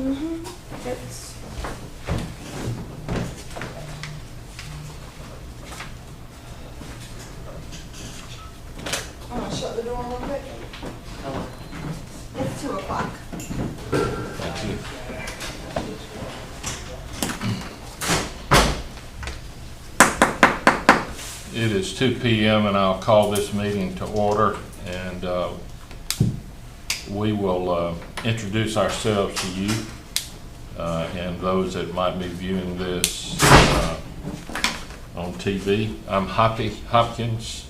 It's I'm gonna shut the door real quick. It's 2 o'clock. Thank you. It is 2 p.m. and I'll call this meeting to order, and we will introduce ourselves to you and those that might be viewing this on TV. I'm Hoppy Hopkins,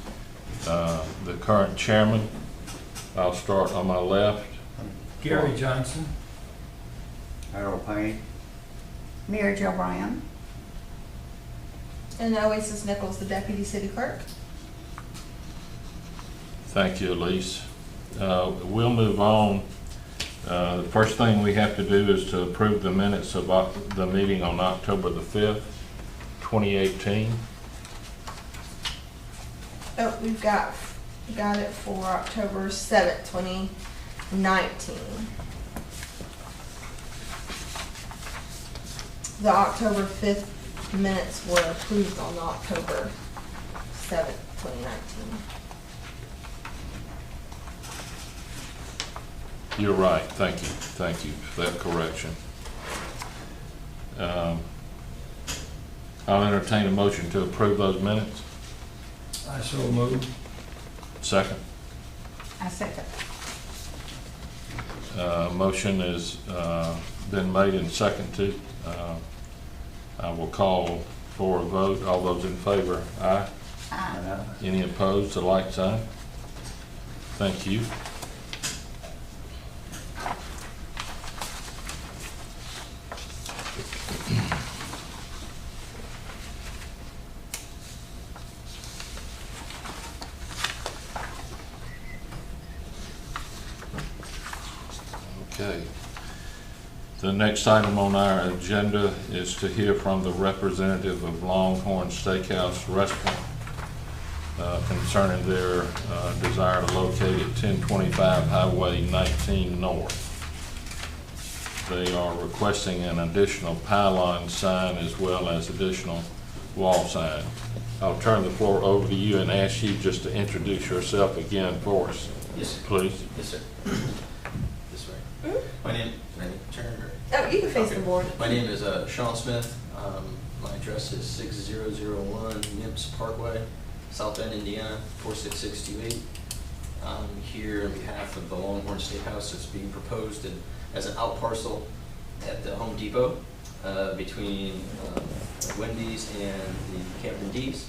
the current chairman. I'll start on my left. Gary Johnson. Harold Payne. Mary Jo Bryan. And Oasis Nichols, the deputy city clerk. Thank you, Elise. We'll move on. The first thing we have to do is to approve the minutes of the meeting on October the 5th, 2018. Oh, we've got it for October 7th, 2019. The October 5th minutes were approved on October 7th, 2019. You're right. Thank you. Thank you for that correction. I'll entertain a motion to approve those minutes. I so move. Second. I second. Motion has been made and seconded. I will call for a vote. All those in favor, aye. Aye. Any opposed, a like sign. Thank you. Okay. The next item on our agenda is to hear from the representative of Longhorn Steakhouse Restaurant concerning their desire to locate at 1025 Highway 19 North. They are requesting an additional pylon sign as well as additional wall sign. I'll turn the floor over to you and ask you just to introduce yourself again for us, Yes, sir. please. Yes, sir. This way. My name, turn or? Oh, you can face Okay. the board. My name is Sean Smith. My address is 6001 Nimps Parkway, South Bend, Indiana, 46628. I'm here on behalf of the Longhorn Steakhouse. It's being proposed as an out parcel at the Home Depot between Wendy's and the Captain D's.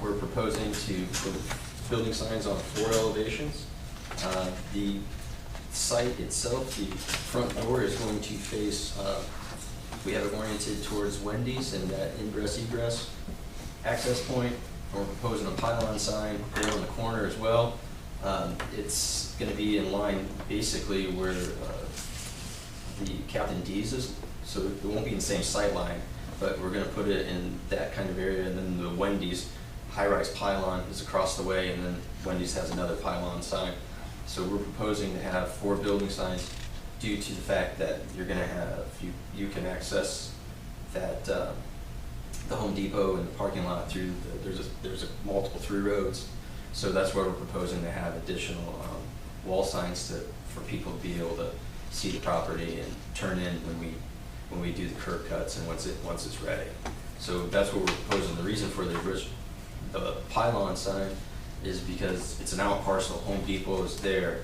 We're proposing to put building signs on 4 elevations. The site itself, the front door is going to face, we have it oriented towards Wendy's and that ingress-egress access point. We're proposing a pylon sign there on the corner as well. It's going to be in line basically where the Captain D's is, so it won't be in the same sight line, but we're going to put it in that kind of area, and then the Wendy's high-rise pylon is across the way, and then Wendy's has another pylon sign. So we're proposing to have 4 building signs due to the fact that you're going to have, you can access that, the Home Depot and the parking lot through, there's a multiple through roads. So that's why we're proposing to have additional wall signs for people to be able to see the property and turn in when we do the curb cuts and once it's ready. So that's what we're proposing. The reason for the pylon sign is because it's an out parcel. Home Depot is there.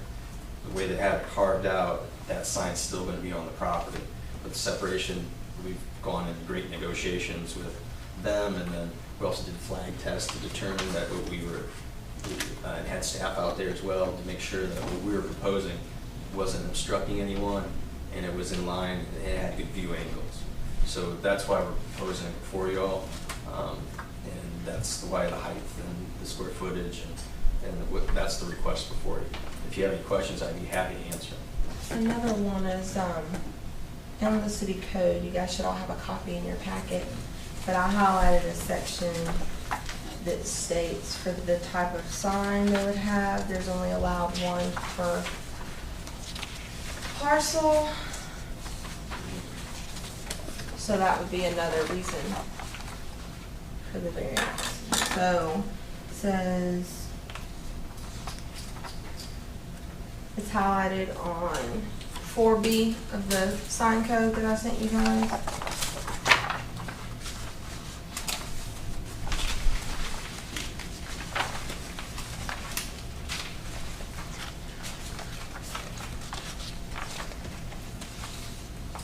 The way they have it carved out, that sign's still going to be on the property. But the separation, we've gone into great negotiations with them, and then we also did a flag test to determine that what we and had staff out there as well to make sure that what we were proposing wasn't obstructing anyone, and it was in line, and it had good view angles. So that's why we're proposing it for you all. And that's why the height and the square footage, and that's the request before you. If you have any questions, I'd be happy to answer them. Another one is in the city code. You guys should all have a copy in your packet, but I highlighted a section that states for the type of sign they would have, there's only allowed one per parcel. So that would be another reason for the variance. So, it says, it's highlighted on 4B of the sign code that I sent you guys.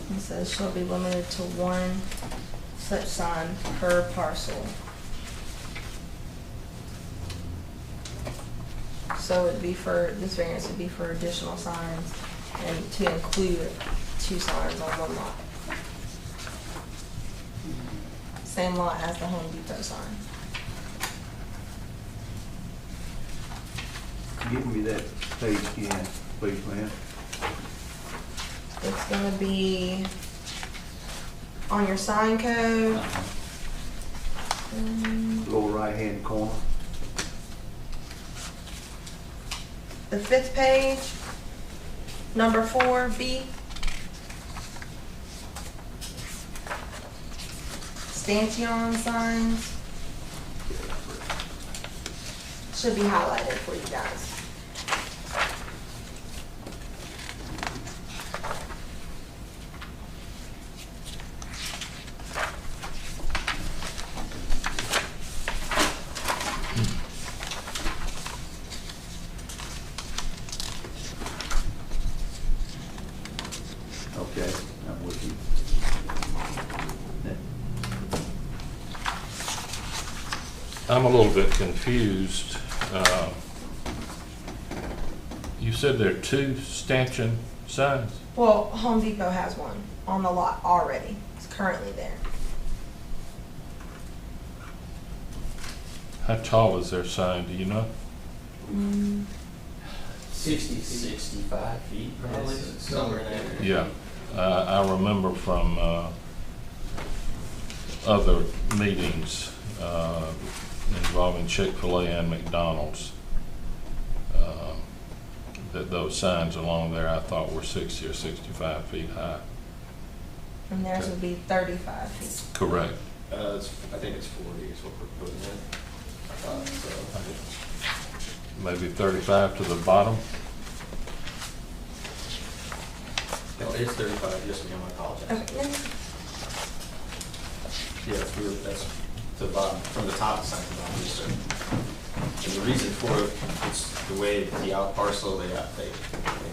It says shall be limited to one such sign per parcel. So it'd be for, this variance would be for additional signs and to include 2 signs on one lot. Same lot as the Home Depot sign. Give me that page again, please, ma'am. It's gonna be on your sign code. Lower right-hand corner. The 5th page, number 4B. Stanchion signs. Should be highlighted for you guys. Okay, I'm with you. I'm a little bit confused. You said there are 2 stanchion signs? Well, Home Depot has one on the lot already. It's currently there. How tall is their sign, do you know? 65 feet, probably, somewhere in there. Yeah, I remember from other meetings involving Chick-fil-A and McDonald's, that those signs along there I thought were 60 or 65 feet high. And theirs would be 35 feet. Correct. I think it's 40 is what we're putting in. So. Maybe 35 to the bottom? No, it's 35, yes ma'am, I apologize. Okay. Yeah, that's to the bottom, from the top of the sign to the bottom, yes, sir. And the reason for it, it's the way the out parcel, they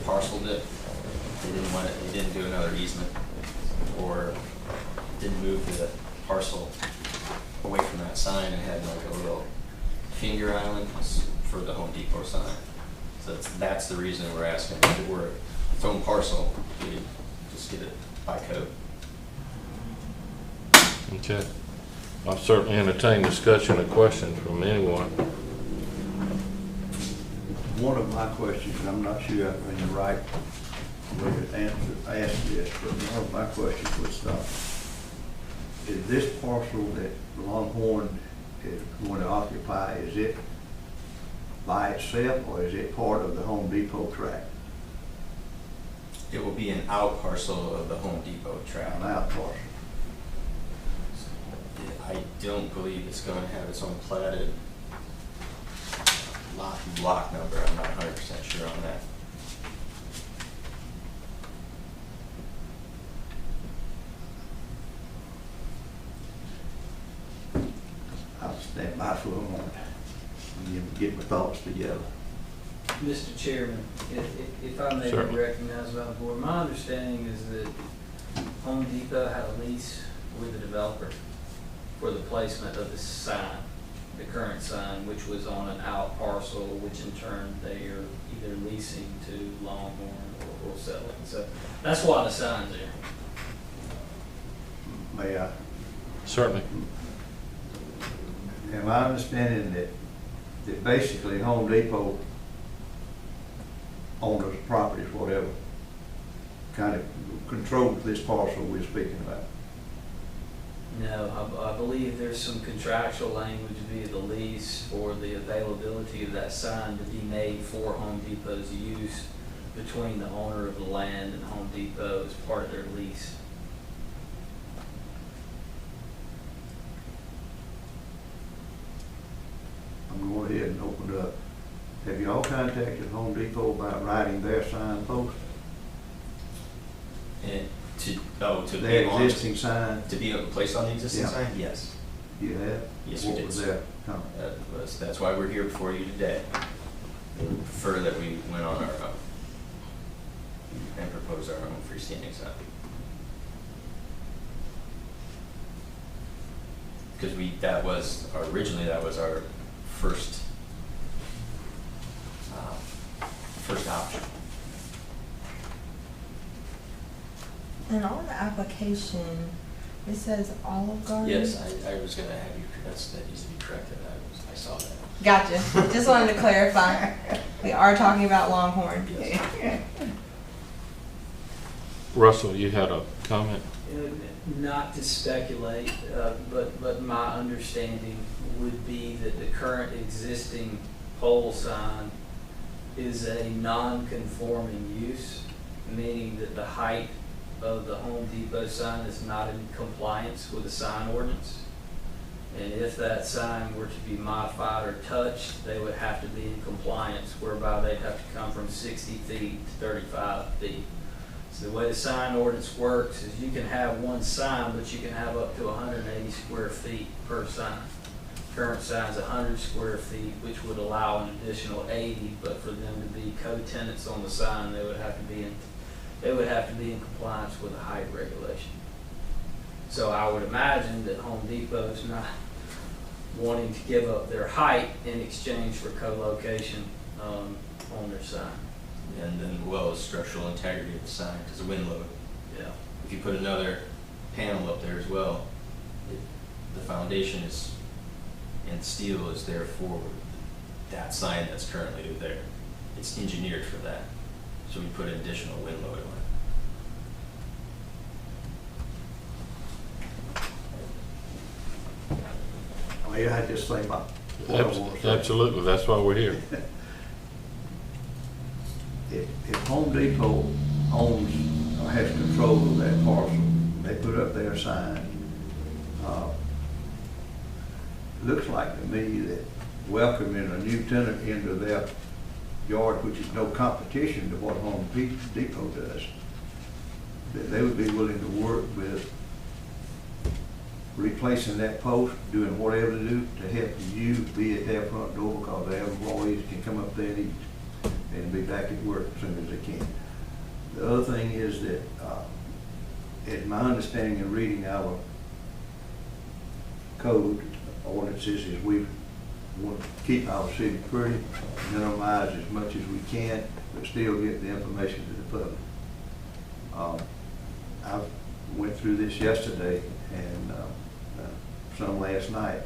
parceled it. They didn't want it, they didn't do another easement, or didn't move the parcel away from that sign and had like a little finger island for the Home Depot sign. So that's the reason we're asking. If it were its own parcel, we just get it by code. Okay. I'll certainly entertain discussion or questions from anyone. One of my questions, and I'm not sure I'm in the right way to ask this, but one of my questions was, is this parcel that Longhorn is going to occupy, is it by itself or is it part of the Home Depot tract? It will be an out parcel of the Home Depot tract. An out parcel. I don't believe it's going to have its own platted lot and block number. I'm not 100% sure on that. I'll stand by for a moment and get my thoughts together. Mr. Chairman, if I may be Certainly. recognized by the board, my understanding is that Home Depot had a lease with the developer for the placement of the sign, the current sign, which was on an out parcel, which in turn they are either leasing to Longhorn or selling. So that's why the sign's there. May I? Certainly. Am I understanding that basically Home Depot owners, properties, whatever, kind of controls this parcel we're speaking about? No, I believe there's some contractual language via the lease for the availability of that sign to be made for Home Depot's use between the owner of the land and Home Depot as part of their lease. go ahead and open it up. Have you all contacted Home Depot about writing their sign post? And to Their be on, existing sign? to be placed on the existing Yeah. sign? Yes. You have? Yes, we did, What was sir. their comment? That's why we're here before you today. We would prefer that we went on our own and propose our own freestanding sign. Because originally that was our first option. And on the application, it says Olive Garden. Yes, I was gonna have you, that needs to be corrected, I saw that. Gotcha. Just wanted to clarify. We are talking about Longhorn. Yes. Russell, you had a comment? Not to speculate, but my understanding would be that the current existing pole sign is a non-conforming use, meaning that the height of the Home Depot sign is not in compliance with the sign ordinance. And if that sign were to be modified or touched, they would have to be in compliance, whereby they'd have to come from 60 feet to 35 feet. So the way the sign ordinance works is you can have one sign, but you can have up to 180 square feet per sign. Current sign's 100 square feet, which would allow an additional 80, but for them to be co-tenants on the sign, they would have to be in compliance with the height regulation. So I would imagine that Home Depot's not wanting to give up their height in exchange for co-location on their sign. And then well as structural integrity of the sign, because of wind load. Yeah. If you put another panel up there as well, the foundation is, and steel is there for that sign that's currently there. It's engineered for that. So we put additional wind load on it. I just think about what I want to say. Absolutely, that's why we're here. If Home Depot owns or has control of that parcel, they put up their sign, looks like to me that welcoming a new tenant into their yard, which is no competition to what Home Depot does, that they would be willing to work with replacing that post, doing whatever to do to help you be at their front door, because their employees can come up there and eat and be back at work as soon as they can. The other thing is that, in my understanding of reading our code ordinances, is we want to keep our city pretty, minimize as much as we can, but still get the information to the public. I went through this yesterday and some last night.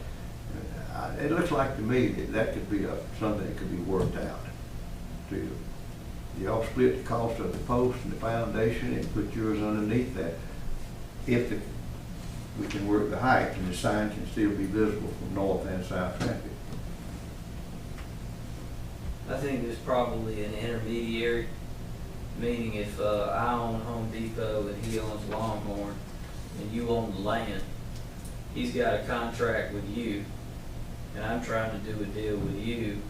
It looks like to me that could be something that could be worked out. Y'all split the cost of the post and the foundation and put yours underneath that. If we can work the height and the sign can still be visible from north and south traffic. I think there's probably an intermediary, meaning if I own Home Depot and he owns Longhorn and you own the land, he's got a contract with you and I'm trying to do a deal with you,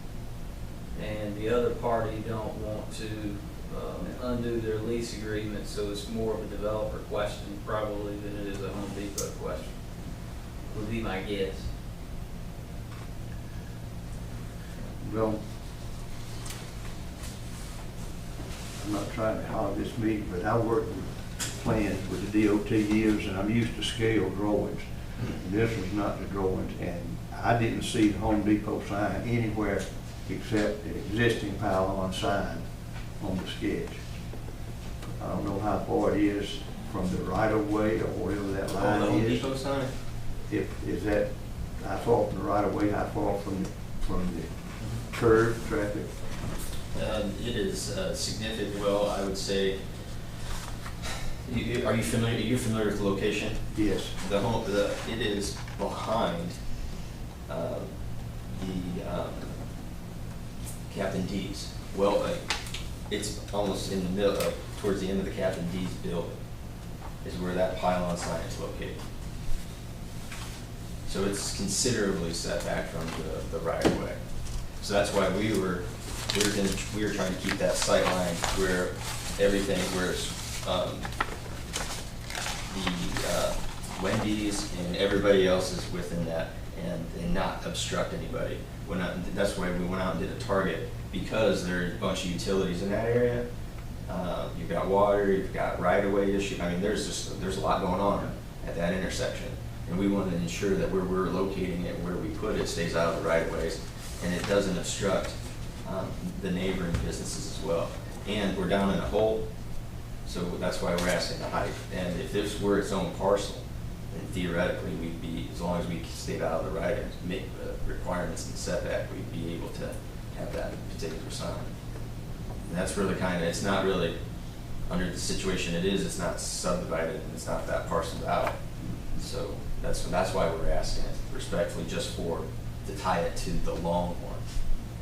and the other party don't want to undo their lease agreement, so it's more of a developer question probably than it is a Home Depot question, would be my guess. Well, I'm not trying to hog this meeting, but I worked with plans with the DOT years, and I'm used to scale drawings. And this was not the drawings, and I didn't see the Home Depot sign anywhere except the existing pylon sign on the sketch. I don't know how far it is from the right of way or wherever that The line Home is. Depot sign? Is that how far from the right of way, how far from the curve traffic? It is significant. Well, I would say, are you familiar with the location? Yes. It is behind the Captain D's. Well, it's almost in the middle, towards the end of the Captain D's building, is where that pylon sign is located. So it's considerably set back from the right of way. So that's why we were trying to keep that sight line where everything, where the Wendy's and everybody else is within that, and not obstruct anybody. That's why we went out and did a target, because there's a bunch of utilities in that area. You've got water, you've got right-of-way issue. I mean, there's a lot going on at that intersection. And we wanted to ensure that where we're locating it, where we put it, stays out of the right-of-ways, and it doesn't obstruct the neighboring businesses as well. And we're down in a hole, so that's why we're asking the height. And if this were its own parcel, then theoretically, we'd be, as long as we stayed out of the right and make the requirements and setback, we'd be able to have that particular sign. And that's really kind of, it's not really, under the situation it is, it's not subdivided, and it's not that parceled out. So that's why we're asking it respectfully, just to tie it to the Longhorn.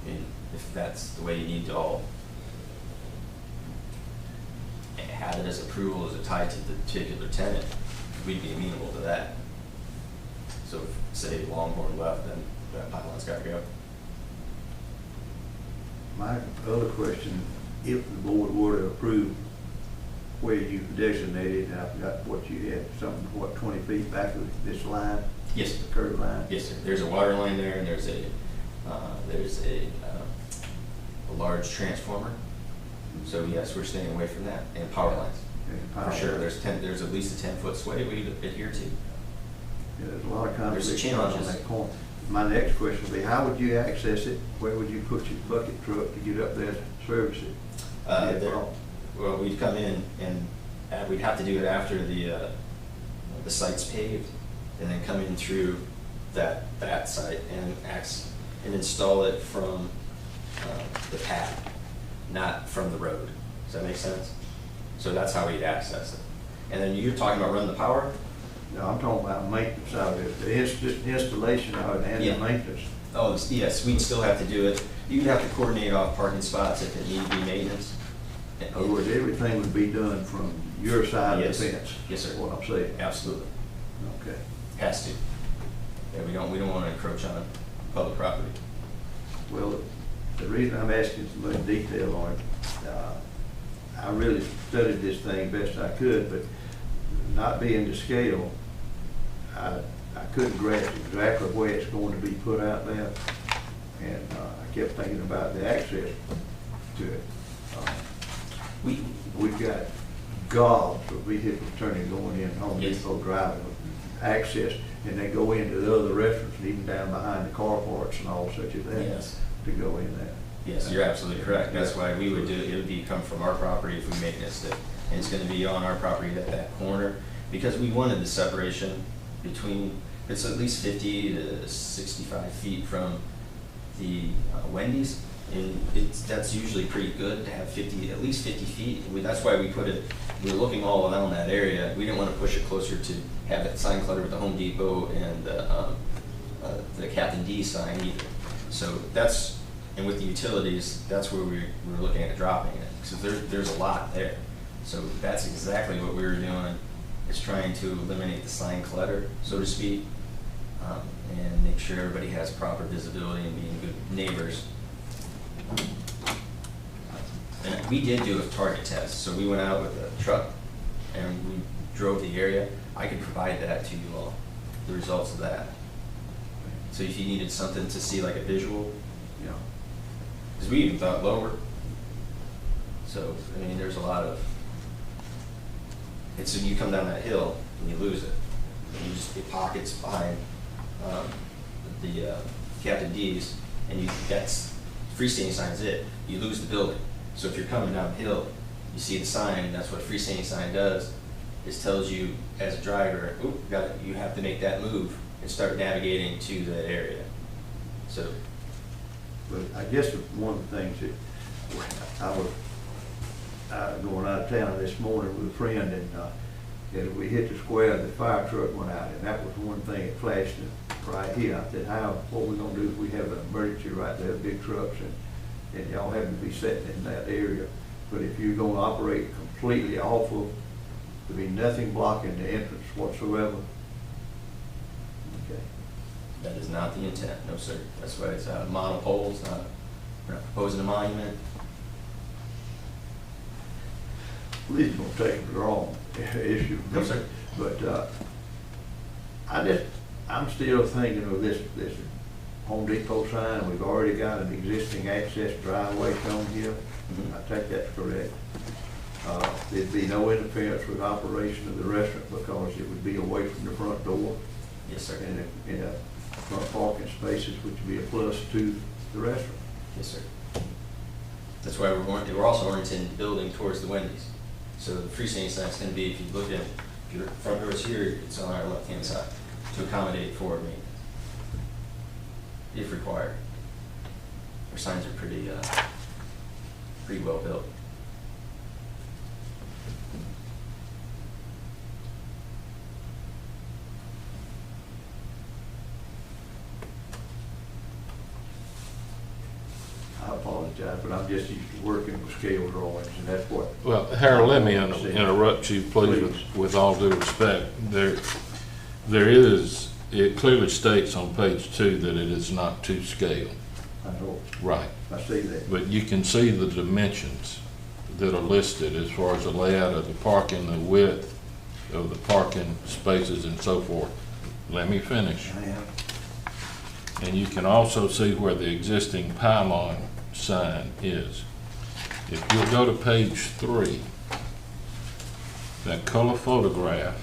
I mean, if that's the way you need to all have it as approval, as a tie to the particular tenant, we'd be amenable to that. So if, say, Longhorn left, then that pylon's got to go. My other question, if the board were to approve where you designated, and I forgot what you had, something, 20 feet back of this line? Yes. The curb line? Yes, sir. There's a water line there, and there's a large transformer. So yes, we're staying away from that, and power lines. And power For sure, lines. there's at least a 10-foot sway we adhere to. Yeah, there's a lot of There's conflict on challenges. that corner. My next question would be, how would you access it? Where would you put your bucket truck to get up there to service it? Well, we'd come in and we'd have to do it after the site's paved, and then come in through that site and install it from the pad, not from the road. Does that make sense? So that's how we'd access it. And then you're talking about running the power? No, I'm talking about maintenance of it, the installation of it and Yeah. the maintenance. Oh, yes, we'd still have to do it. You'd have to coordinate off parking spots if it needed to be maintenance. In other words, everything would be done from your side of Yes. the fence. Yes, sir. Is what I'm saying. Absolutely. Okay. Has to. Yeah, we don't want to encroach on public property. Well, the reason I'm asking so much detail on it, I really studied this thing best I could, but not being to scale, I couldn't grasp exactly where it's going to be put out there. And I kept thinking about the access to it. We've got gobs of vehicles turning, going in Home Yes. Depot driving, access, and they go into the other restaurants, and even down behind the car parts and all such as that. Yes. To go in there. Yes, you're absolutely correct. That's why we would do it. It would come from our property if we maintenance it. And it's going to be on our property at that corner, because we wanted the separation between, it's at least 50 to 65 feet from the Wendy's. And that's usually pretty good to have at least 50 feet. That's why we put it, we were looking all around that area. We didn't want to push it closer to have that sign clutter with the Home Depot and the Captain D sign either. So and with the utilities, that's where we were looking at dropping it. So there's a lot there. So that's exactly what we were doing, is trying to eliminate the sign clutter, so to speak, and make sure everybody has proper visibility and being good neighbors. And we did do a target test. So we went out with a truck and we drove the area. I could provide that to you all, the results of that. So if you needed something to see, like a visual, Yeah. because we even thought lower. So, I mean, there's a lot of, it's when you come down that hill and you lose it. And you just get pockets behind the Captain D's, and that's, freestanding sign is it. You lose the building. So if you're coming downhill, you see the sign, that's what a freestanding sign does, is tells you as a driver, you have to make that move and start navigating to that area. So, But I guess one of the things that I was going out of town this morning with a friend, and as we hit the square, the fire truck went out, and that was one thing that flashed right here. I said, what we're gonna do if we have an emergency right there, big trucks, and y'all happen to be sitting in that area. But if you're gonna operate completely off of, there'll be nothing blocking the entrance whatsoever. Okay. That is not the intent, no, sir. That's why it's monopole, it's not, we're not proposing a monument. Please don't take it the wrong issue. No, sir. But, I'm still thinking of this Home Depot sign. We've already got an existing access driveway shown here. Mhm. I take that correct. There'd be no interference with operation of the restaurant because it would be away from the front door Yes, sir. and in a front parking spaces, which would be a plus to the restaurant. Yes, sir. That's why we're also orienting the building towards the Wendy's. So the freestanding sign's gonna be, if you look at, if your front door is here, it's on our left-hand side to accommodate forward maintenance, if required. Our signs are pretty well built. I apologize, but I'm just used to working with scale drawings, and that's what. Well, Harold, let me interrupt you, please, with all due respect. There is, it clearly states on page 2 that it is not to scale. I know, Right. I see that. But you can see the dimensions that are listed as far as the layout of the parking, the width of the parking spaces and so forth. Let me finish. I am. And you can also see where the existing pylon sign is. If you'll go to page 3, that color photograph,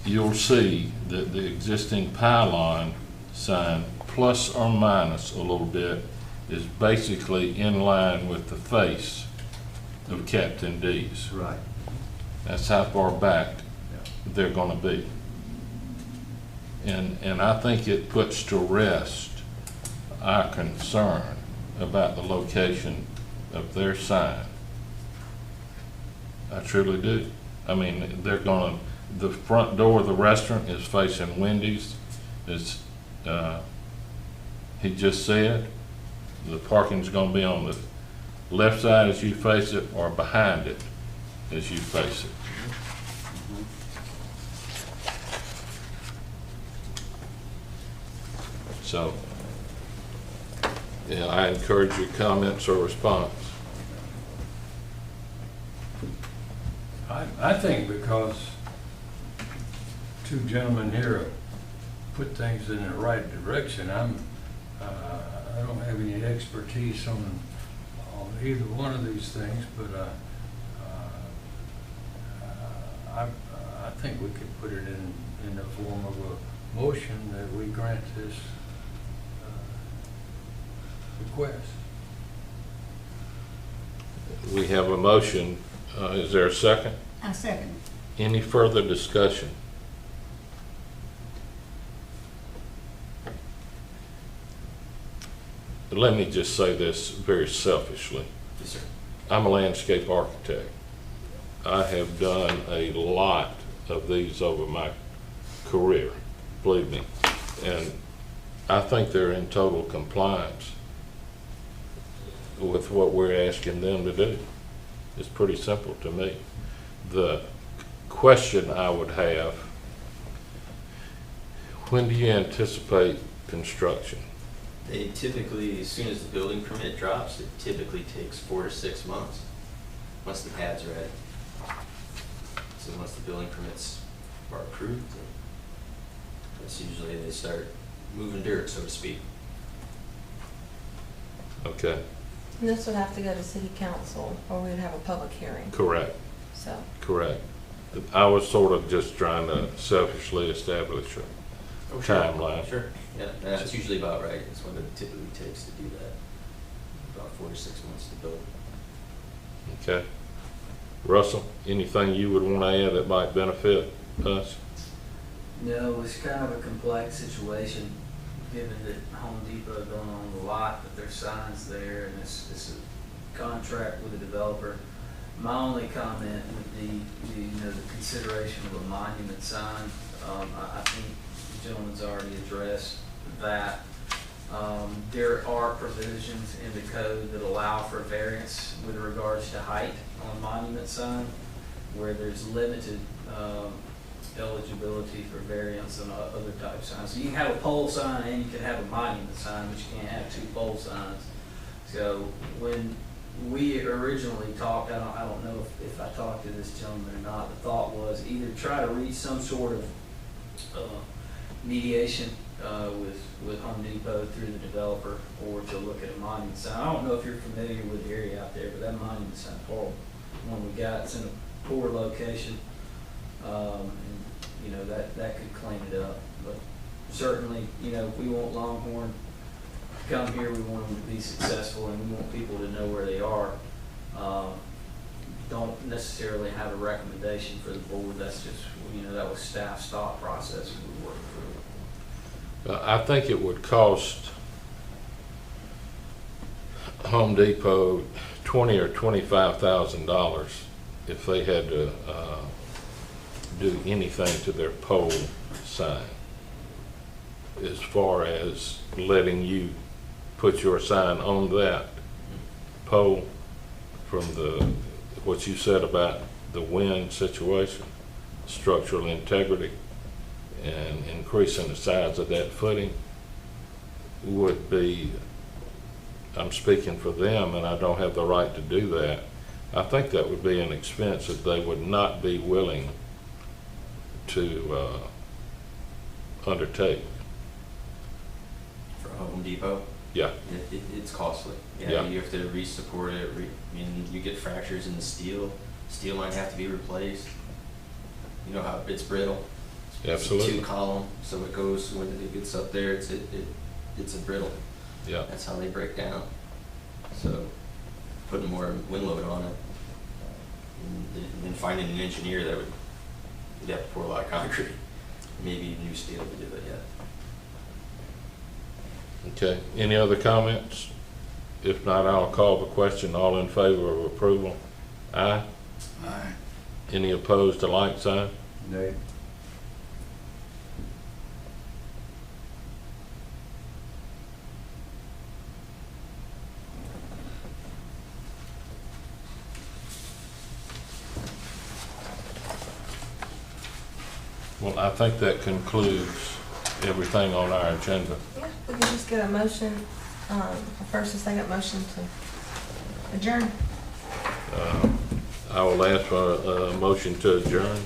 you'll see that the existing pylon sign, plus or minus a little bit, is basically in line with the face of Captain D's. Right. That's how far back Yeah. they're gonna be. And I think it puts to rest our concern about the location of their sign. I truly do. I mean, the front door of the restaurant is facing Wendy's. It's, he just said, the parking's gonna be on the left side as you face it or behind it as you face it. So, yeah, I encourage your comments or response. I think because two gentlemen here put things in the right direction, I don't have any expertise on either one of these things, but I think we could put it in the form of a motion that we grant this request. We have a motion. Is there a second? I second. Any further discussion? Let me just say this very selfishly. Yes, sir. I'm a landscape architect. I have done a lot of these over my career, believe me. And I think they're in total compliance with what we're asking them to do. It's pretty simple to me. The question I would have, when do you anticipate construction? They typically, as soon as the building permit drops, it typically takes 4 to 6 months, once the pads are ready. So once the building permits are approved, that's usually they start moving dirt, so to speak. Okay, And this would have to go to city council, or we'd have a public hearing, correct, so. correct. I was sort of just trying to selfishly establish a Oh, sure. timeline. Sure, yeah, that's usually about right. That's what it typically takes to do that. About 4 to 6 months to build. Okay. Russell, anything you would want to add that might benefit us? No, it's kind of a complex situation, given that Home Depot don't own the lot, but there's signs there, and it's a contract with the developer. My only comment would be, the consideration of a monument sign. I think the gentleman's already addressed that. There are provisions in the code that allow for variance with regards to height on a monument sign, where there's limited eligibility for variance and other type signs. So you can have a pole sign and you can have a monument sign, but you can't have two pole signs. So when we originally talked, I don't know if I talked to this gentleman or not, the thought was either try to reach some sort of mediation with Home Depot through the developer, or to look at a monument sign. I don't know if you're familiar with the area out there, but that monument sign pole one we got, it's in a poor location. And, you know, that could clean it up. But certainly, you know, we want Longhorn to come here, we want them to be successful, and we want people to know where they are. Don't necessarily have a recommendation for the board. That's just, you know, that was staff's thought process as we worked through. I think it would cost Home Depot $20,000 or $25,000 if they had to do anything to their pole sign, as far as letting you put your sign on that pole. From what you said about the wind situation, structural integrity, and increasing the size of that footing would be, I'm speaking for them and I don't have the right to do that, I think that would be an expense that they would not be willing to undertake. For Home Depot, Yeah, it's costly. Yeah. Yeah, you have to re-support it, I mean, you get fractures in the steel. Steel might have to be replaced. You know how it's brittle. absolutely. It's a 2-column, so it goes, when it gets up there, it's a brittle. Yeah, That's how they break down. So putting more wind load on it, and then finding an engineer that would, you'd have to pour a lot of concrete, maybe new steel to do it yet. okay. Any other comments? If not, I'll call the question. All in favor of approval? Aye. Aye. Any opposed to like sign? Nay. Well, I think that concludes everything on our agenda. Yeah, we can just get a motion, a first and second motion to adjourn. I will ask for a motion to adjourn.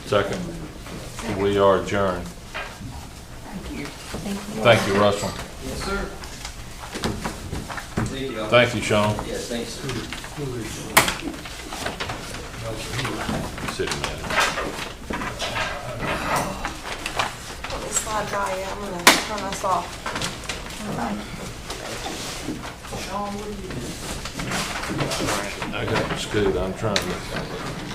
Second. We are adjourned. Thank you. Thank you. Thank you, Russell. Yes, sir. Thank you. Thank you, Sean. Yes, thanks, sir. Sitting there. Let me slide by you. I'm gonna turn us off. All right. I got the scoot. I'm trying to.